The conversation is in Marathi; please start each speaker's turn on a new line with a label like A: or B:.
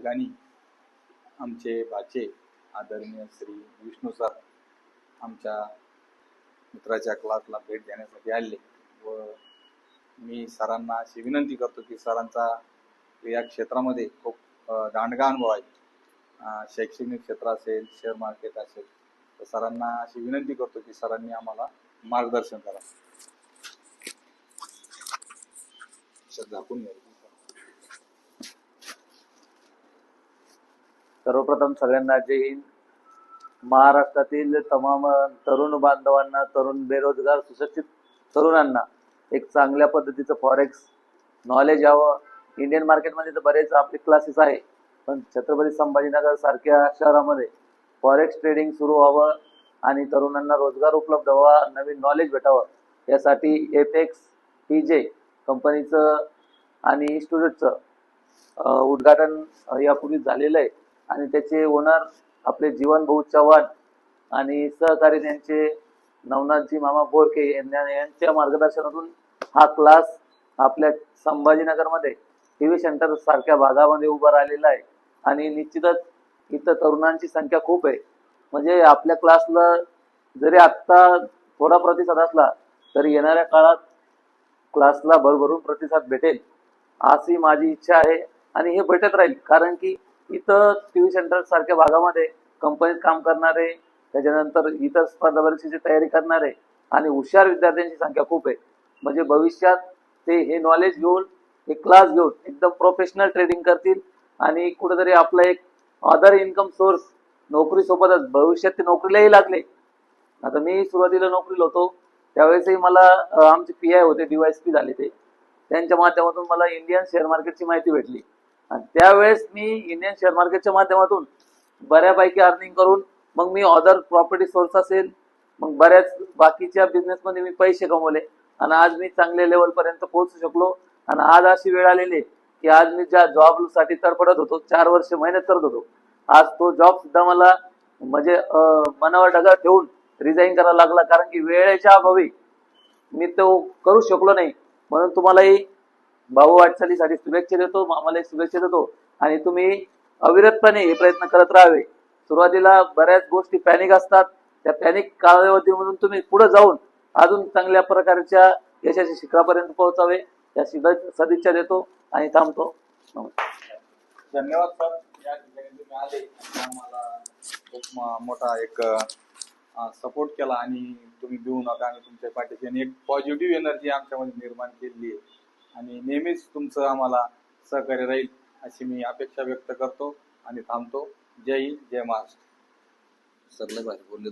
A: ठिकाणी आमचे भाचे आदरणीय श्री विष्णू सर आमच्या मित्राच्या क्लासला भेट देण्यासाठी आले व मी सरांना अशी विनंती करतो की सरांचा या क्षेत्रामध्ये खूप दांडगा अनुभव आहे। शैक्षणिक क्षेत्र असेल, शेअर मार्केट असेल, तर सरांना अशी विनंती करतो की सरांनी आम्हाला मार्गदर्शन करा।
B: सर्वप्रथम सगळ्यांना जय हिंद। महाराष्ट्रातील तमाम तरुण बांधवांना, तरुण बेरोजगार सुशिक्षित तरुणांना एक चांगल्या पद्धतीचं फॉरेक्स नॉलेज यावं। इंडियन मार्केटमध्ये तर बरेच आपले क्लासेस आहे, पण छत्रपती संभाजीनगर सारख्या शहरामध्ये फॉरेक्स ट्रेडिंग सुरू व्हावं आणि तरुणांना रोजगार उपलब्ध व्हावा, नवीन नॉलेज भेटावं, यासाठी एपेक्स TJ कंपनीचं आणि इन्स्टिट्यूटचं उद्घाटन यापूर्वी झालेलं आहे आणि त्याचे ओनर आपले जीवन भाऊ चव्हाण आणि सहकारी त्यांचे नवनाथजी मामा बोरके यांच्या मार्गदर्शनातून हा क्लास आपल्या संभाजीनगरमध्ये TV सेंटर सारख्या भागामध्ये उभा राहिलेला आहे आणि निश्चितच इथं तरुणांची संख्या खूप आहे। म्हणजे आपल्या क्लासला जरी आत्ता थोडा प्रतिसाद असला तरी येणाऱ्या काळात क्लासला भरभरून प्रतिसाद भेटेल अशी माझी इच्छा आहे आणि हे भेटत राहील, कारण की इथं TV सेंटर सारख्या भागामध्ये कंपनीत काम करणारे, त्याच्यानंतर इतर स्पर्धा परीक्षेची तयारी करणारे आणि हुशार विद्यार्थ्यांची संख्या खूप आहे। म्हणजे भविष्यात ते हे नॉलेज घेऊन, हे क्लास घेऊन एकदम प्रोफेशनल ट्रेडिंग करतील आणि कुठेतरी आपला एक अदर इन्कम सोर्स नोकरीसोबतच भविष्यात ते नोकरीलाही लागले। आता मी सुरुवातीला नोकरीला होतो त्यावेळेसही मला आमचे PI होते, DYSP झाले ते, त्यांच्या माध्यमातून मला इंडियन शेअर मार्केटची माहिती भेटली आणि त्यावेळेस मी इंडियन शेअर मार्केटच्या माध्यमातून बऱ्यापैकी अर्निंग करून मग मी अदर प्रॉपर्टी सोर्स असेल, मग बऱ्याच बाकीच्या बिझनेसमध्ये मी पैसे कमवले आणि आज मी चांगल्या लेवलपर्यंत पोहोचू शकलो। आणि आज अशी वेळ आलेली की आज मी ज्या जॉबसाठी तडफडत होतो, 4 वर्ष मेहनत करत होतो, आज तो जॉब सुद्धा मला म्हणजे मनावर दगड ठेवून रिझाईन करायला लागला, कारण की वेळेच्या अभावी मी तो करू शकलो नाही। म्हणून तुम्हालाही भाऊ वाटचालीसाठी शुभेच्छा देतो, मामालाही शुभेच्छा देतो आणि तुम्ही अविरतपणे हे प्रयत्न करत राहावे। सुरुवातीला बऱ्याच गोष्टी पॅनिक असतात, त्या पॅनिक कालावधीमधून तुम्ही पुढे जाऊन अजून चांगल्या प्रकारच्या यशाच्या शिखरापर्यंत पोहोचावे या सदिच्छा देतो आणि थांबतो।
A: धन्यवाद सर, या ठिकाणी तुम्ही आले आणि आम्हाला खूप मोठा एक सपोर्ट केला आणि तुम्ही देऊ नका आणि तुमच्या पाठीशी आणि एक पॉझिटिव्ह एनर्जी आमच्यामध्ये निर्माण केली आहे आणि नेहमीच तुमचं आम्हाला सहकार्य राहील अशी मी अपेक्षा व्यक्त करतो आणि थांबतो। जय हिंद, जय महाराष्ट्र।
C: सरले भारी बोलले।